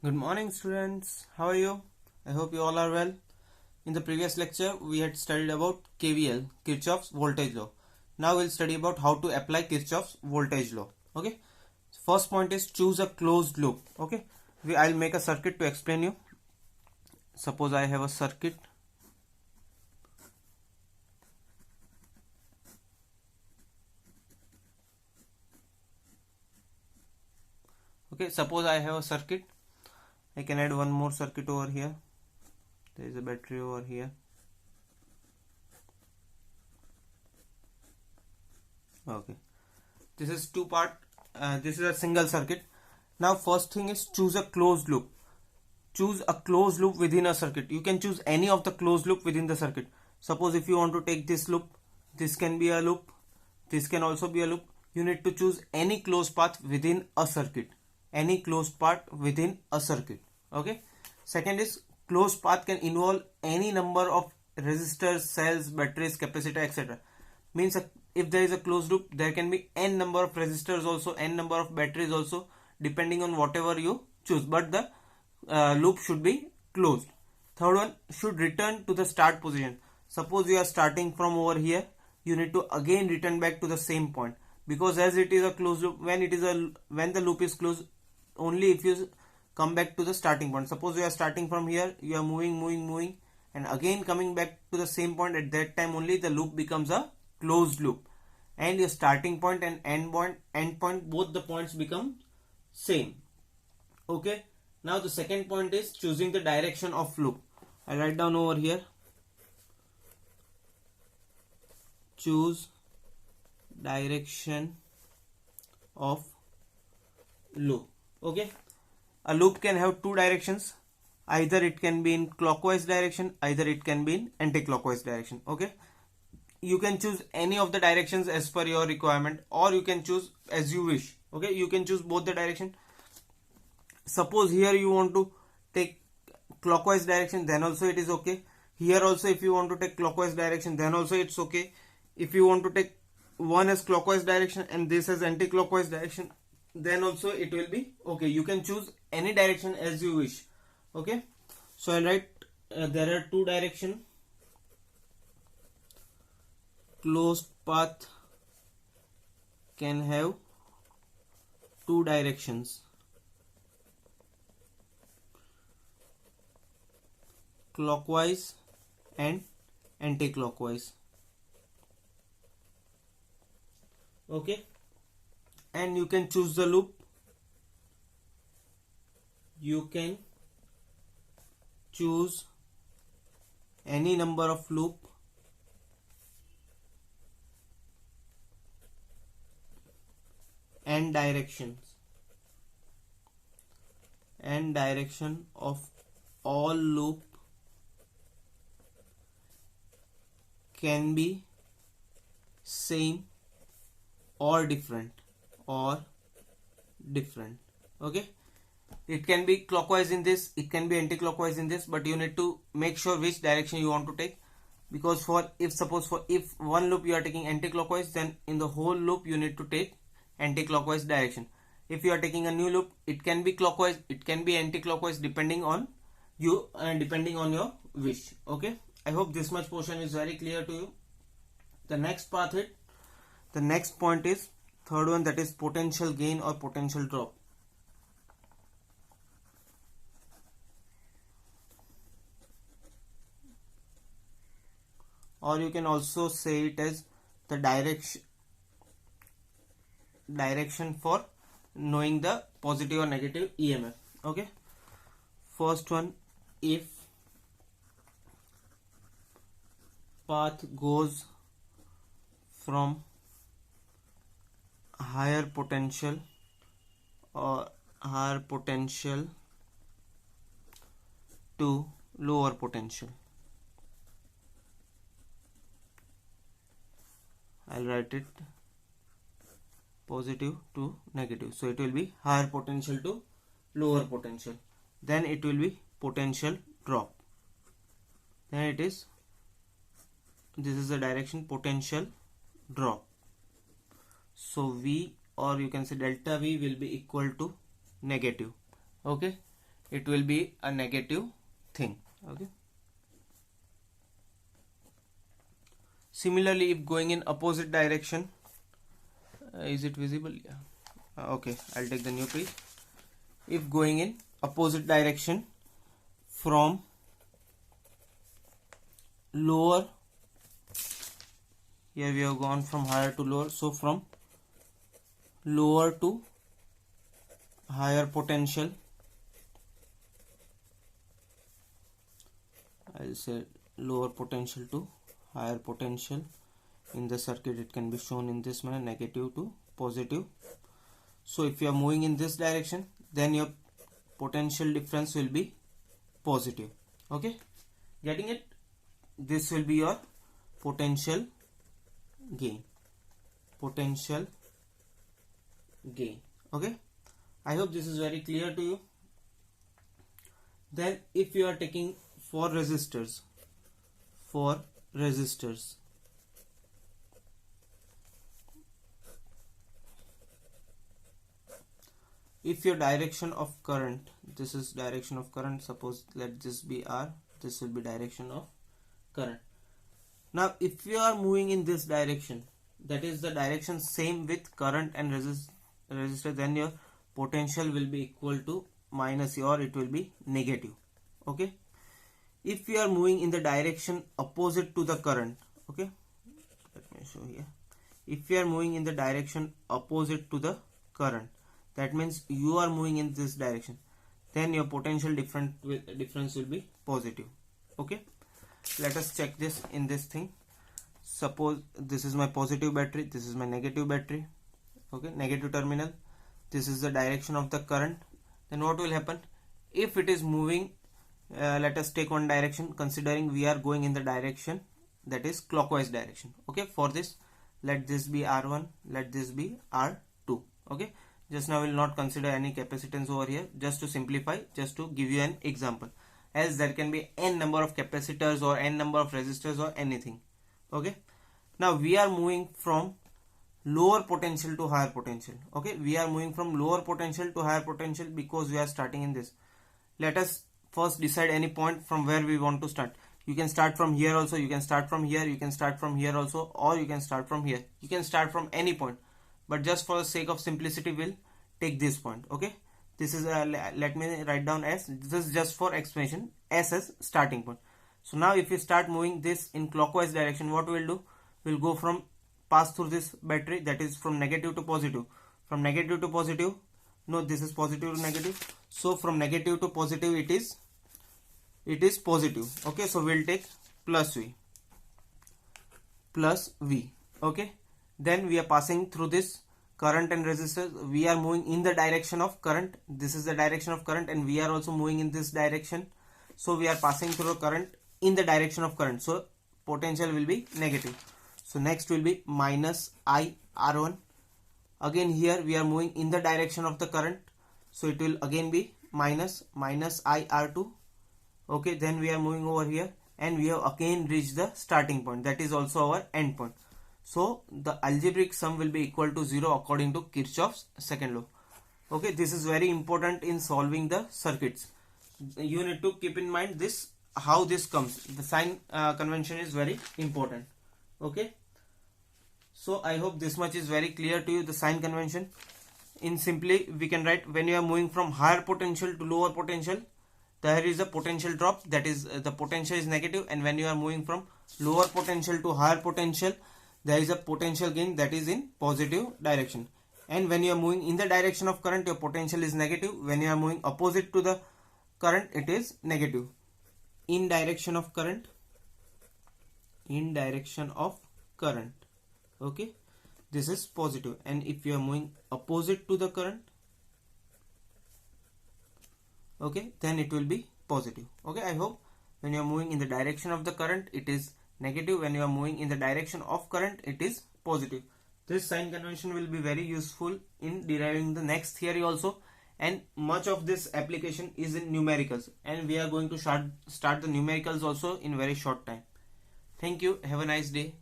Good morning, students. How are you? I hope you all are well. In the previous lecture, we had studied about KVL, Kirchhoff's voltage law. Now we'll study about how to apply Kirchhoff's voltage law. Okay. First point is choose a closed loop. Okay. I'll make a circuit to explain you. Suppose I have a circuit. Okay. Suppose I have a circuit. I can add one more circuit over here. There is a battery over here. Okay, this is two part. This is a single circuit. Now first thing is choose a closed loop. Choose a closed loop within a circuit. You can choose any of the closed loop within the circuit. Suppose if you want to take this loop, this can be a loop, this can also be a loop. You need to choose any closed path within a circuit. Any closed path within a circuit. Okay. Second is closed path can involve any number of resistors, cells, batteries, capacitor, etc. Means if there is a closed loop, there can be n number of resistors also, n number of batteries also, depending on whatever you choose, but the loop should be closed. Third one, should return to the start position. Suppose you are starting from over here, you need to again return back to the same point, because as it is a closed loop, when the loop is closed, only if you come back to the starting point. Suppose you are starting from here, you are moving and again coming back to the same point. At that time only the loop becomes a closed loop, and your starting point and end point, both the points become same. Okay. Now the second point is choosing the direction of loop. I write down over here, choose direction of loop. Okay. A loop can have two directions. Either it can be in clockwise direction, either it can be in anti-clockwise direction. Okay. You can choose any of the directions as per your requirement, or you can choose as you wish. Okay. You can choose both the direction. Suppose here you want to take clockwise direction, then also it is okay. Here also if you want to take clockwise direction, then also it's okay. If you want to take one as clockwise direction and this as anti-clockwise direction, then also it will be okay. You can choose any direction as you wish. Okay. So I'll write there are two directions. Closed path can have two directions. Clockwise and anti-clockwise. Okay. And you can choose the loop. You can choose any number of loop and directions, and direction of all loop can be same or different. Okay. It can be clockwise in this, it can be anti-clockwise in this, but you need to make sure which direction you want to take, because if one loop you are taking anti-clockwise, then in the whole loop you need to take anti-clockwise direction. If you are taking a new loop, it can be clockwise, it can be anti-clockwise, depending on you and depending on your wish. Okay. I hope this much portion is very clear to you. The next point is third one, that is potential gain or potential drop. Or you can also say it as the direction for knowing the positive or negative EMF. Okay. First one, if path goes from higher potential to lower potential, I'll write it positive to negative. So it will be higher potential to lower potential. Then it will be potential drop. Then this is the direction potential drop. So V, or you can say delta V, will be equal to negative. Okay. it will be a negative thing. Okay. Similarly, if going in opposite direction, is it visible? Yeah. Okay, I'll take the new page. If going in opposite direction from lower, here we have gone from higher to lower, so from lower to higher potential, I'll say lower potential to higher potential in the circuit, it can be shown in this manner, negative to positive. So if you are moving in this direction, then your potential difference will be positive. Okay, getting it? This will be your potential gain. Potential gain. Okay, I hope this is very clear to you. Then if you are taking for resistors, if your direction of current, this is direction of current, suppose let this be R, this will be direction of current. Now if you are moving in this direction, that is the direction same with current and resistor, then your potential will be equal to minus, or it will be negative. Okay, if you are moving in the direction opposite to the current, okay, let me show here. If you are moving in the direction opposite to the current, that means you are moving in this direction, then your potential difference will be positive. Okay, let us check this in this thing. Suppose this is my positive battery, this is my negative battery. Okay, negative terminal, this is the direction of the current. Then what will happen if it is moving? Let us take one direction, considering we are going in the direction that is clockwise direction. Okay, for this let this be R1, let this be R2. Okay, just now we will not consider any capacitance over here, just to simplify, just to give you an example, as there can be n number of capacitors or n number of resistors or anything. Okay, now we are moving from lower potential to higher potential. Okay, we are moving from lower potential to higher potential because we are starting in this. Let us first decide any point from where we want to start. You can start from here also, you can start from here, you can start from here also, or you can start from here. You can start from any point, but just for the sake of simplicity we'll take this point. Okay, this is let me write down as, this is just for explanation, S as starting point. So now if we start moving this in clockwise direction, what we'll do, we'll go from, pass through this battery, that is from negative to positive, from negative to positive, no, this is positive to negative, so from negative to positive it is positive. Okay, so we'll take plus V. Okay, then we are passing through this current and resistors. We are moving in the direction of current, this is the direction of current, and we are also moving in this direction, so we are passing through current in the direction of current, so potential will be negative. So next will be minus I R1. Again here we are moving in the direction of the current, so it will again be minus I R2. Okay, then we are moving over here and we have again reached the starting point, that is also our end point. So the algebraic sum will be equal to 0 according to Kirchhoff's second law. Okay, this is very important in solving the circuits. You need to keep in mind this, how this comes. The sign convention is very important. Okay, so I hope this much is very clear to you, the sign convention. In simply we can write, when you are moving from higher potential to lower potential, there is a potential drop, that is the potential is negative, and when you are moving from lower potential to higher potential, there is a potential gain, that is in positive direction. And when you are moving in the direction of current, your potential is negative. When you are moving opposite to the current, it is negative. In direction of current, okay, this is positive, and if you are moving opposite to the current, okay, then it will be positive. Okay, I hope when you are moving in the direction of the current, it is negative. When you are moving in the direction of current, it is positive. This sign convention will be very useful in deriving the next theory also, and much of this application is in numericals, and we are going to start the numericals also in very short time. Thank you. Have a nice day.